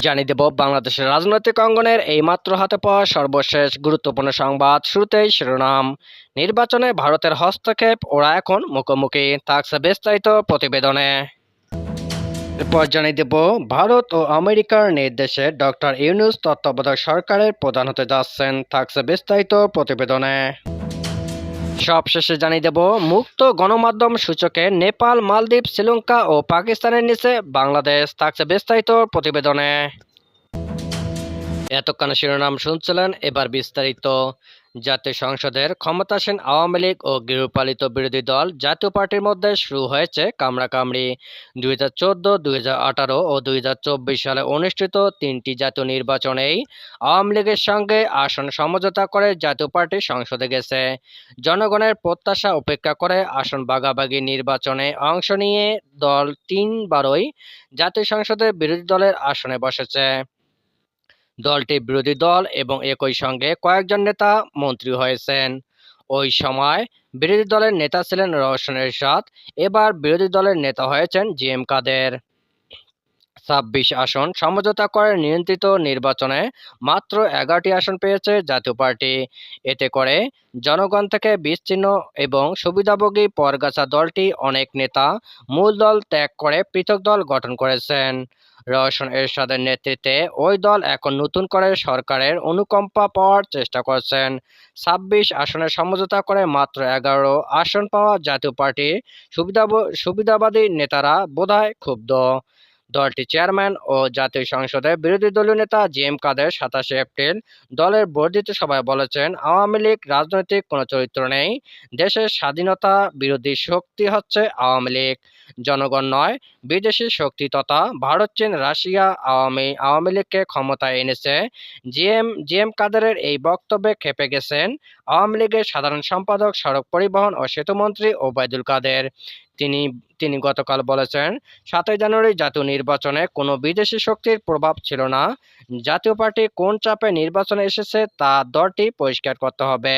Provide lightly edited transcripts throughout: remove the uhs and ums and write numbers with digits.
জানিয়ে দেব বাংলাদেশের রাজনৈতিক অঙ্গনের এইমাত্র হাতে পাওয়া সর্বশেষ গুরুত্বপূর্ণ সংবাদ। শুরুতেই শিরোনাম। নির্বাচনে ভারতের হস্তক্ষেপ, ওরা এখন মুখোমুখি, থাকছে বিস্তারিত প্রতিবেদনে। এরপর জানিয়ে দেব ভারত ও আমেরিকার নির্দেশে ডক্টর ইউনূস তত্ত্বাবধায়ক সরকারের প্রধান হতে যাচ্ছেন, থাকছে বিস্তারিত প্রতিবেদনে। সবশেষে জানিয়ে দেব মুক্ত গণমাধ্যম সূচকে নেপাল, মালদ্বীপ, শ্রীলঙ্কা ও পাকিস্তানের নিচে বাংলাদেশ, থাকছে বিস্তারিত প্রতিবেদনে। এতক্ষণ শিরোনাম শুনছিলেন, এবার বিস্তারিত। জাতীয় সংসদের ক্ষমতাসীন আওয়ামী লীগ ও গৃহপালিত বিরোধী দল জাতীয় পার্টির মধ্যে শুরু হয়েছে কামড়াকামড়ি। 2014, 2018 ও 2024 সালে অনুষ্ঠিত তিনটি জাতীয় নির্বাচনেই আওয়ামী লীগের সঙ্গে আসন সমঝোতা করে জাতীয় পার্টি সংসদে গেছে। জনগণের প্রত্যাশা উপেক্ষা করে আসন ভাগাভাগি নির্বাচনে অংশ নিয়ে দল তিনবারই জাতীয় সংসদে বিরোধী দলের আসনে বসেছে। দলটি বিরোধী দল এবং একই সঙ্গে কয়েকজন নেতা মন্ত্রী হয়েছেন। ওই সময় বিরোধী দলের নেতা ছিলেন রওশন এরশাদ, এবার বিরোধী দলের নেতা হয়েছেন জি.এম. কাদের। 26 আসন সমঝোতা করে নিয়ন্ত্রিত নির্বাচনে মাত্র 11টি আসন পেয়েছে জাতীয় পার্টি। এতে করে জনগণ থেকে বিচ্ছিন্ন এবং সুবিধাভোগী পরগাছা দলটি অনেক নেতা মূল দল ত্যাগ করে পৃথক দল গঠন করেছেন। রওশন এরশাদের নেতৃত্বে ওই দল এখন নতুন করে সরকারের অনুকম্পা পাওয়ার চেষ্টা করছেন। 26 আসনের সমঝোতা করে মাত্র 11 আসন পাওয়া জাতীয় পার্টি সুবিধাবাদী নেতারা বোধহয় ক্ষুব্ধ। দলটির চেয়ারম্যান ও জাতীয় সংসদের বিরোধী দলীয় নেতা জি.এম. কাদের 27 এপ্রিল দলের বর্ধিত সভায় বলেছেন, আওয়ামী লীগ রাজনৈতিক কোনো চরিত্র নেই, দেশের স্বাধীনতা বিরোধী শক্তি হচ্ছে আওয়ামী লীগ, জনগণ নয়। বিদেশি শক্তি তথা ভারত, চীন, রাশিয়া আওয়ামী লীগকে ক্ষমতায় এনেছে। জি.এম. কাদেরের এই বক্তব্যে ক্ষেপে গেছেন আওয়ামী লীগের সাধারণ সম্পাদক, সড়ক পরিবহন ও সেতুমন্ত্রী ওবায়দুল কাদের। তিনি গতকাল বলেছেন, 7 জানুয়ারি জাতীয় নির্বাচনে কোনো বিদেশি শক্তির প্রভাব ছিল না। জাতীয় পার্টি কোন চাপে নির্বাচনে এসেছে তা দলটি পরিষ্কার করতে হবে।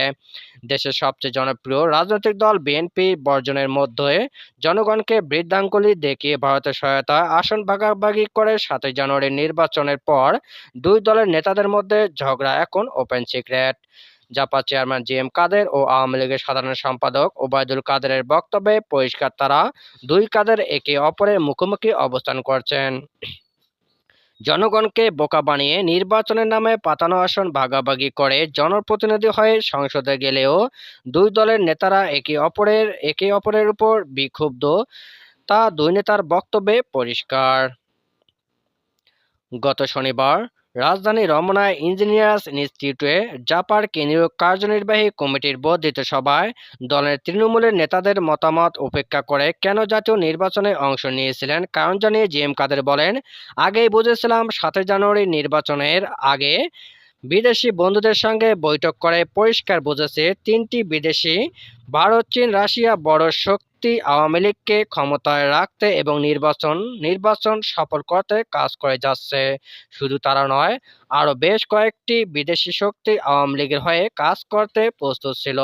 দেশের সবচেয়ে জনপ্রিয় রাজনৈতিক দল বিএনপি বর্জনের মধ্যে জনগণকে বৃদ্ধাঙ্গুলি দেখিয়ে ভারতের সহায়তায় আসন ভাগাভাগি করে 7 জানুয়ারির নির্বাচনের পর দুই দলের নেতাদের মধ্যে ঝগড়া এখন open secret. JaPa chairman G M. Quader ও আওয়ামী লীগের সাধারণ সম্পাদক ওবায়দুল কাদেরের বক্তব্যে পরিষ্কার, তারা দুই কাদের একে অপরের মুখোমুখি অবস্থান করছেন। জনগণকে বোকা বানিয়ে নির্বাচনের নামে পাতানো আসন ভাগাভাগি করে জনপ্রতিনিধি হয়ে সংসদে গেলেও দুই দলের নেতারা একে অপরের উপর বিক্ষুব্ধ, তা দুই নেতার বক্তব্যে পরিষ্কার। গত শনিবার রাজধানী রমনায় ইঞ্জিনিয়ার্স ইনস্টিটিউটে জাপার কেন্দ্রীয় কার্যনির্বাহী কমিটির বর্ধিত সভায় দলের তৃণমূলের নেতাদের মতামত উপেক্ষা করে কেন জাতীয় নির্বাচনে অংশ নিয়েছিলেন কারণ জানিয়ে জি.এম. কাদের বলেন, আগেই বুঝেছিলাম 7 জানুয়ারি নির্বাচনের আগে বিদেশি বন্ধুদের সঙ্গে বৈঠক করে পরিষ্কার বুঝেছে তিনটি বিদেশি, ভারত, চীন, রাশিয়া বড় শক্তি আওয়ামী লীগকে ক্ষমতায় রাখতে এবং নির্বাচন সফল করতে কাজ করে যাচ্ছে। শুধু তারা নয়, আরও বেশ কয়েকটি বিদেশি শক্তি আওয়ামী লীগের হয়ে কাজ করতে প্রস্তুত ছিল।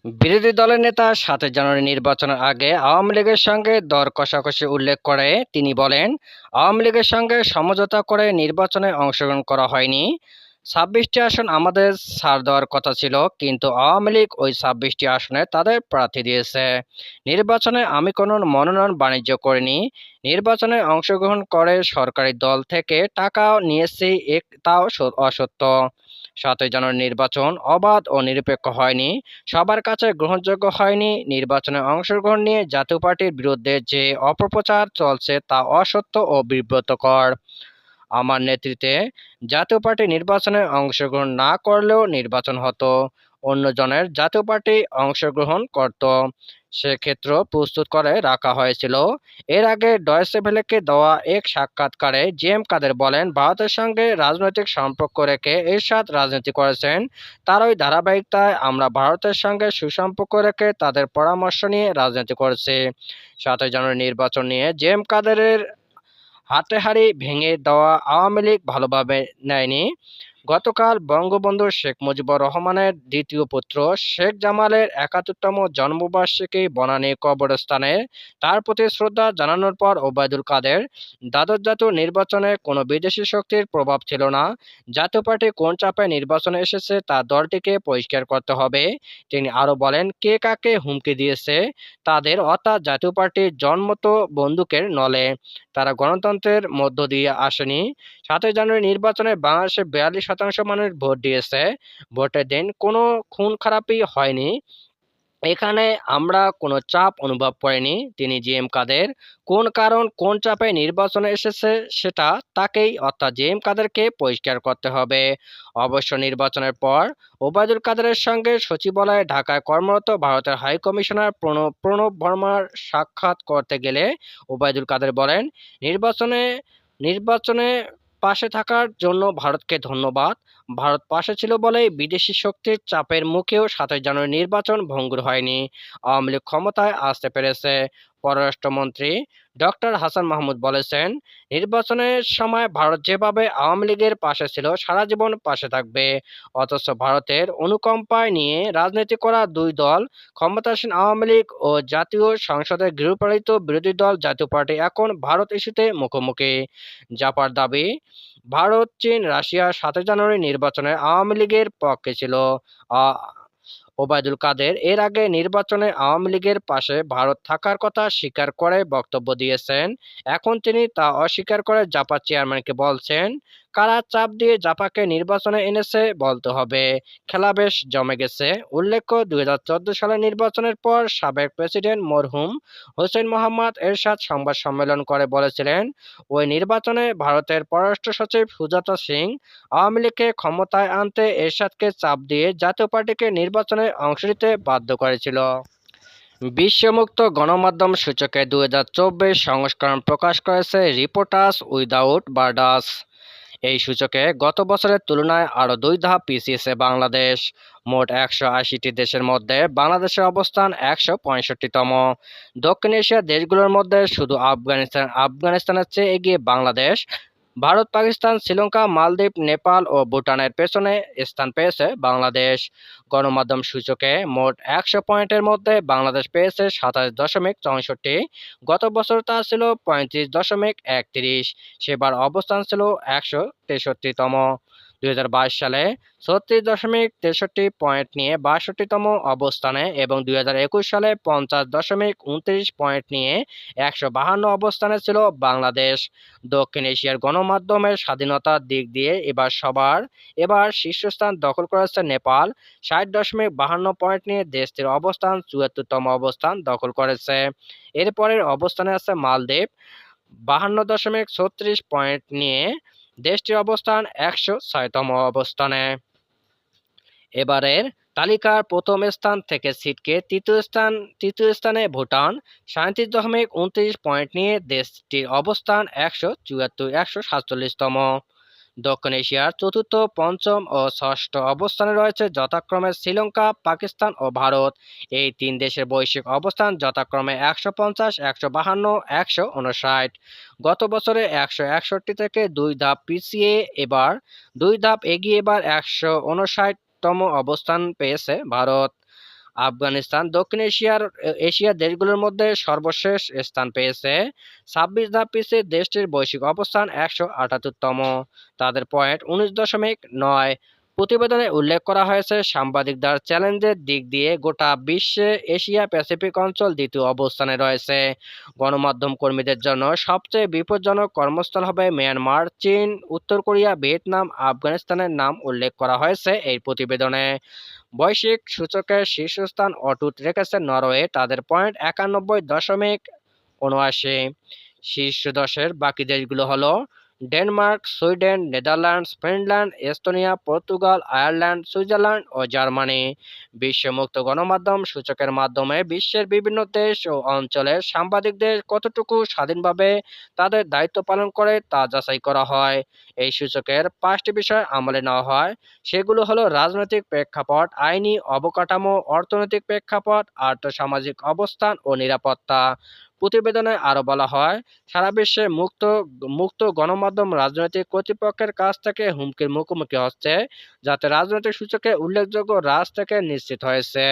বিরোধী দলের নেতা 7 জানুয়ারি নির্বাচনের আগে আওয়ামী লীগের সঙ্গে দর কষাকষি উল্লেখ করে তিনি বলেন, আওয়ামী লীগের সঙ্গে সমঝোতা করে নির্বাচনে অংশগ্রহণ করা হয়নি। 26টি আসন আমাদের ছাড় দেওয়ার কথা ছিল, কিন্তু আওয়ামী লীগ ওই 26টি আসনে তাদের প্রার্থী দিয়েছে। নির্বাচনে আমি কোনো মনোনয়ন বাণিজ্য করিনি। নির্বাচনে অংশগ্রহণ করে সরকারি দল থেকে টাকা নিয়েছি, তাও অসত্য। 7 জানুয়ারি নির্বাচন অবাধ ও নিরপেক্ষ হয়নি, সবার কাছে গ্রহণযোগ্য হয়নি। নির্বাচনে অংশগ্রহণ নিয়ে জাতীয় পার্টির বিরুদ্ধে যে অপপ্রচার চলছে তা অসত্য ও বিব্রতকর। আমার নেতৃত্বে জাতীয় পার্টি নির্বাচনে অংশগ্রহণ না করলেও নির্বাচন হতো, অন্যজনের জাতীয় পার্টি অংশগ্রহণ করত, সেক্ষেত্র প্রস্তুত করে রাখা হয়েছিল। এর আগে ডয়েচে ভেলেকে দেওয়া এক সাক্ষাৎকারে জি.এম. কাদের বলেন, ভারতের সঙ্গে রাজনৈতিক সম্পর্ক রেখে এরশাদ রাজনীতি করেছেন, তার ওই ধারাবাহিকতায় আমরা ভারতের সঙ্গে সুসম্পর্ক রেখে তাদের পরামর্শ নিয়ে রাজনীতি করেছি। 7 জানুয়ারি নির্বাচন নিয়ে জি.এম. কাদেরের হাতে হাড়ি ভেঙে দেওয়া আওয়ামী লীগ ভালোভাবে নেয়নি। গতকাল বঙ্গবন্ধু শেখ মুজিবুর রহমানের দ্বিতীয় পুত্র শেখ জামালের ৭১তম জন্মবার্ষিকী বনানী কবরস্থানে তার প্রতি শ্রদ্ধা জানানোর পর ওবায়দুল কাদের দ্বাদশ জাতীয় নির্বাচনে কোনো বিদেশি শক্তির প্রভাব ছিল না, জাতীয় পার্টি কোন চাপে নির্বাচনে এসেছে তা দলটিকে পরিষ্কার করতে হবে। তিনি আরও বলেন, কে কাকে হুমকি দিয়েছে তাদের, অর্থাৎ জাতীয় পার্টির জন্মত বন্দুকের নলে, তারা গণতন্ত্রের মধ্য দিয়ে আসেনি। ৭ই জানুয়ারি নির্বাচনে বাংলাদেশে ৪২% মানুষ ভোট দিয়েছে। ভোটের দিন কোনো খুন-খারাপি হয়নি। এখানে আমরা কোনো চাপ অনুভব করিনি। তিনি জি.এম. কাদের কোন কারণ, কোন চাপে নির্বাচনে এসেছে সেটা তাকেই, অর্থাৎ জি.এম. কাদেরকে পরিষ্কার করতে হবে। অবশ্য নির্বাচনের পর ওবায়দুল কাদেরের সঙ্গে সচিবালয়ে ঢাকায় কর্মরত ভারতের হাইকমিশনার প্রণব বর্মার সাক্ষাৎ করতে গেলে ওবায়দুল কাদের বলেন, নির্বাচনে নির্বাচনে পাশে থাকার জন্য ভারতকে ধন্যবাদ। ভারত পাশে ছিল বলেই বিদেশি শক্তির চাপের মুখেও ৭ই জানুয়ারি নির্বাচন ভঙ্গুর হয়নি, আওয়ামী লীগ ক্ষমতায় আসতে পেরেছে। পররাষ্ট্রমন্ত্রী ডক্টর হাসান মাহমুদ বলেছেন, নির্বাচনের সময় ভারত যেভাবে আওয়ামী লীগের পাশে ছিল সারা জীবন পাশে থাকবে। অথচ ভারতের অনুকম্পায় নিয়ে রাজনীতি করা দুই দল, ক্ষমতাসীন আওয়ামী লীগ ও জাতীয় সংসদের গৃহপালিত বিরোধী দল জাতীয় পার্টি এখন ভারত ইস্যুতে মুখোমুখি। জাপার দাবি, ভারত, চীন, রাশিয়া ৭ই জানুয়ারি নির্বাচনে আওয়ামী লীগের পক্ষে ছিল। আ ওবায়দুল কাদের এর আগে নির্বাচনে আওয়ামী লীগের পাশে ভারত থাকার কথা স্বীকার করে বক্তব্য দিয়েছেন। এখন তিনি তা অস্বীকার করে জাপার চেয়ারম্যানকে বলছেন, কারা চাপ দিয়ে জাপাকে নির্বাচনে এনেছে বলতে হবে। খেলা বেশ জমে গেছে। উল্লেখ্য, ২০১৪ সালের নির্বাচনের পর সাবেক প্রেসিডেন্ট মরহুম হোসেন মোহাম্মদ এরশাদ সংবাদ সম্মেলন করে বলেছিলেন, ওই নির্বাচনে ভারতের পররাষ্ট্র সচিব সুজাতা সিং আওয়ামী লীগকে ক্ষমতায় আনতে এরশাদকে চাপ দিয়ে জাতীয় পার্টিকে নির্বাচনে অংশ নিতে বাধ্য করেছিল। বিশ্বমুক্ত গণমাধ্যম সূচকে ২০২৪ সংস্করণ প্রকাশ করেছে রিপোর্টার্স উইদাউট বর্ডার্স। এই সূচকে গত বছরের তুলনায় আরও ২ ধাপ পিছিয়েছে বাংলাদেশ। মোট ১৮০টি দেশের মধ্যে বাংলাদেশের অবস্থান ১৬৫তম। দক্ষিণ এশিয়ার দেশগুলোর মধ্যে শুধু আফগানিস্তানের চেয়ে এগিয়ে বাংলাদেশ। ভারত, পাকিস্তান, শ্রীলঙ্কা, মালদ্বীপ, নেপাল ও ভুটানের পেছনে স্থান পেয়েছে বাংলাদেশ। গণমাধ্যম সূচকে মোট ১০০ পয়েন্টের মধ্যে বাংলাদেশ পেয়েছে ২৭.৬৪। গত বছর তা ছিল ৩৫.৩১। সেবার অবস্থান ছিল ১৬৩তম। ২০২২ সালে ৩৬.৬৩ পয়েন্ট নিয়ে ৬২তম অবস্থানে এবং ২০২১ সালে ৫০.২৯ পয়েন্ট নিয়ে ১৫২ অবস্থানে ছিল বাংলাদেশ। দক্ষিণ এশিয়ার গণমাধ্যমের স্বাধীনতার দিক দিয়ে এবার শীর্ষস্থান দখল করেছে নেপাল। ৬০.৫২ পয়েন্ট নিয়ে দেশটির অবস্থান ৭৪তম অবস্থান দখল করেছে। এরপরের অবস্থানে আছে মালদ্বীপ, ৫২.৩৬ পয়েন্ট নিয়ে দেশটির অবস্থান ১০৬তম অবস্থানে। এবারের তালিকার প্রথম স্থান থেকে ছিটকে তৃতীয় স্থানে ভুটান, ৩৭.২৯ পয়েন্ট নিয়ে দেশটির অবস্থান ১৪৭তম। দক্ষিণ এশিয়ার চতুর্থ, পঞ্চম ও ষষ্ঠ অবস্থানে রয়েছে যথাক্রমে শ্রীলঙ্কা, পাকিস্তান ও ভারত। এই তিন দেশের বৈশ্বিক অবস্থান যথাক্রমে ১৫০, ১৫২, ১৫৯। গত বছরে ১৬১ থেকে ২ ধাপ পিছিয়ে এবার ২ ধাপ এগিয়ে এবার ১৫৯তম অবস্থান পেয়েছে ভারত। আফগানিস্তান দক্ষিণ এশিয়ার দেশগুলোর মধ্যে সর্বশেষ স্থান পেয়েছে। ২৬ ধাপ পিছিয়ে দেশটির বৈশ্বিক অবস্থান ১৭৮তম। তাদের পয়েন্ট ১৯.৯। প্রতিবেদনে উল্লেখ করা হয়েছে, সাংবাদিকদের চ্যালেঞ্জের দিক দিয়ে গোটা বিশ্বে এশিয়া প্যাসিফিক অঞ্চল দ্বিতীয় অবস্থানে রয়েছে। গণমাধ্যম কর্মীদের জন্য সবচেয়ে বিপজ্জনক কর্মস্থল হবে মিয়ানমার, চীন, উত্তর কোরিয়া, ভিয়েতনাম, আফগানিস্তানের নাম উল্লেখ করা হয়েছে এই প্রতিবেদনে। বৈশ্বিক সূচকের শীর্ষস্থান অটুট রেখেছে নরওয়ে, তাদের পয়েন্ট ৯১.৭৯। শীর্ষ ১০-এর বাকি দেশগুলো হলো Denmark, Sweden, Netherlands, Finland, Estonia, Portugal, Ireland, Switzerland ও জার্মানি। বিশ্ব মুক্ত গণমাধ্যম সূচকের মাধ্যমে বিশ্বের বিভিন্ন দেশ ও অঞ্চলের সাংবাদিকদের কতটুকু স্বাধীনভাবে তাদের দায়িত্ব পালন করে তা যাচাই করা হয়। এই সূচকের 5টি বিষয় আমলে নেওয়া হয়। সেগুলো হলো রাজনৈতিক প্রেক্ষাপট, আইনি অবকাঠামো, অর্থনৈতিক প্রেক্ষাপট, আর্থসামাজিক অবস্থান ও নিরাপত্তা। প্রতিবেদনে আরো বলা হয়, সারা বিশ্বে মুক্ত মুক্ত গণমাধ্যম রাজনৈতিক কর্তৃপক্ষের কাছ থেকে হুমকির মুখোমুখি হচ্ছে, যাতে রাজনৈতিক সূচকে উল্লেখযোগ্য হ্রাস থেকে নিশ্চিত হয়েছে।